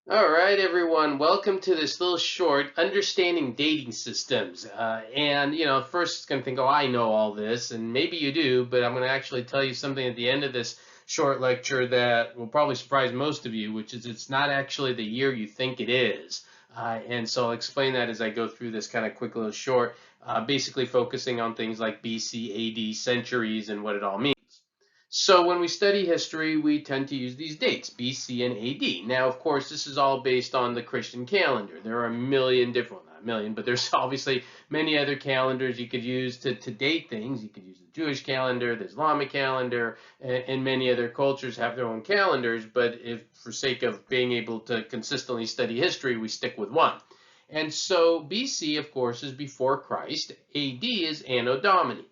All right, everyone. Welcome to this little short understanding dating systems. First it's going to think, oh, I know all this, and maybe you do, but I'm going to actually tell you something at the end of this short lecture that will probably surprise most of you, which is it's not actually the year you think it is. And so I'll explain that as I go through this kind of quick little short, basically focusing on things like B.C., A.D., centuries, and what it all means. So when we study history, we tend to use these dates, BC and AD. Now, of course, this is all based on the Christian calendar. There are a million different, well, not a million, but there's obviously many other calendars you could use to date things. You could use the Jewish calendar, the Islamic calendar, and many other cultures have their own calendars. But if, for sake of being able to consistently study history, we stick with one. And so BC, of course, is before Christ. AD is Anno Domini.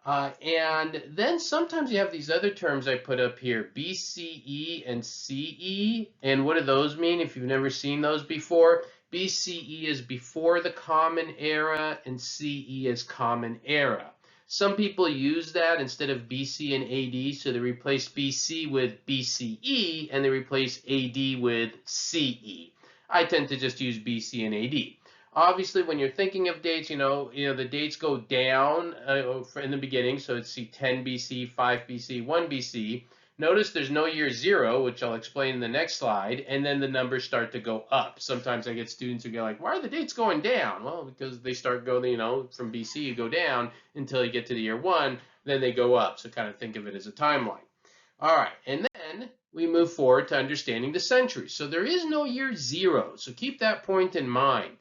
And then sometimes you have these other terms I put up here, B.C.E. and C.E. And what do those mean if you've never seen those before? B.C.E. is before the Common Era and C.E. is Common Era. Some people use that instead of B.C. and A.D., so they replace B.C. with B.C.E. and they replace A.D. with C.E. I tend to just use B.C. and A.D. Obviously, when you're thinking of dates, the dates go down in the beginning. So it's 10 BC, 5 BC, 1 BC. Notice there's no year zero, which I'll explain in the next slide, and then the numbers start to go up. Sometimes I get students who go like, why are the dates going down? Well, because they start going, from BC, you go down until you get to the year one, then they go up. So kind of think of it as a timeline. All right, and then we move forward to understanding the centuries. So there is no year zero, so keep that point in mind.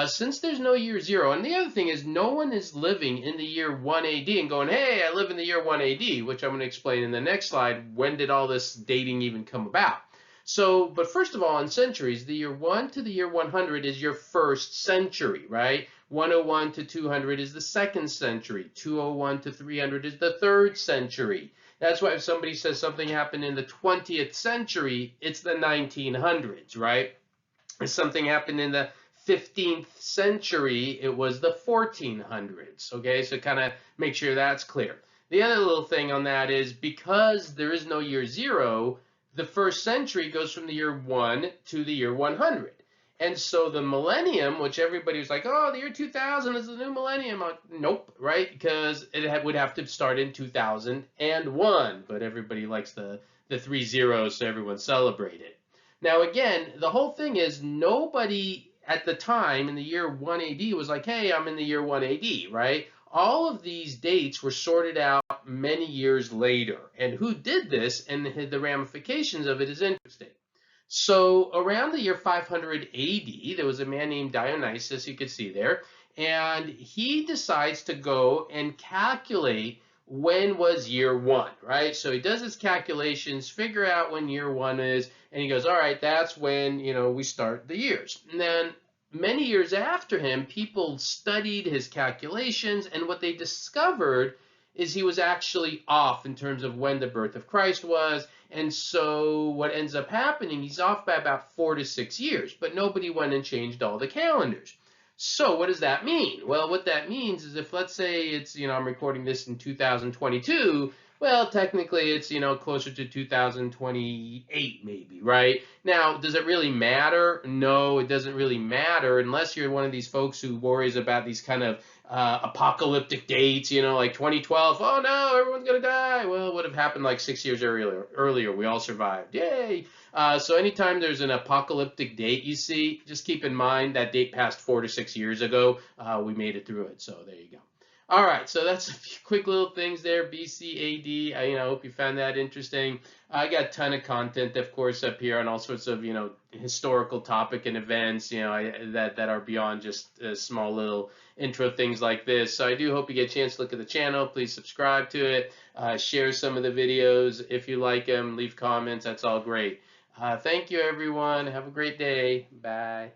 Since there's no year zero, and the other thing is no one is living in the year 1 AD and going, hey, I live in the year 1 AD, which I'm going to explain in the next slide. When did all this dating even come about? So, but first of all, in centuries, the year 1 to the year 100 is your first century, right? 101 to 200 is the second century. 201 to 300 is the third century. That's why if somebody says something happened in the 20th century, it's the 1900s, right? If something happened in the 15th century, it was the 1400s. Okay, so kind of make sure that's clear. The other little thing on that is because there is no year zero, the first century goes from the year 1 to the year 100. And so the millennium, which everybody was like, oh, the year 2000 is the new millennium. Like, nope, right? Because it would have to start in 2001. But everybody likes the three zeros, so everyone celebrated. Now, again, the whole thing is nobody at the time in the year 1 AD was like, hey, I'm in the year 1 AD, right? All of these dates were sorted out many years later. And who did this and the ramifications of it is interesting. So around the year 500 AD, there was a man named Dionysus, you could see there, and he decides to go and calculate when was year one, right? So he does his calculations, figure out when year one is, and he goes, all right, that's when, we start the years. And then many years after him, people studied his calculations, and what they discovered is he was actually off in terms of when the birth of Christ was. And so what ends up happening, he's off by about 4 to 6 years, but nobody went and changed all the calendars. So what does that mean? Well, what that means is if let's say it's, I'm recording this in 2022, well, technically it's, closer to 2028 maybe, right? Now, does it really matter? No, it doesn't really matter unless you're one of these folks who worries about these kind of apocalyptic dates, like 2012. Oh no, everyone's gonna die. Well, it would have happened like 6 years earlier. We all survived. Yay! So anytime there's an apocalyptic date you see, just keep in mind that date passed 4 to 6 years ago. We made it through it. So there you go. All right, so that's a few quick little things there, B.C.A.D. I hope you found that interesting. I got a ton of content, of course, up here on all sorts of, historical topic and events, that are beyond just small little intro things like this. So I do hope you get a chance to look at the channel. Please subscribe to it. Share some of the videos if you like them. Leave comments. That's all great. Thank you, everyone. Have a great day. Bye.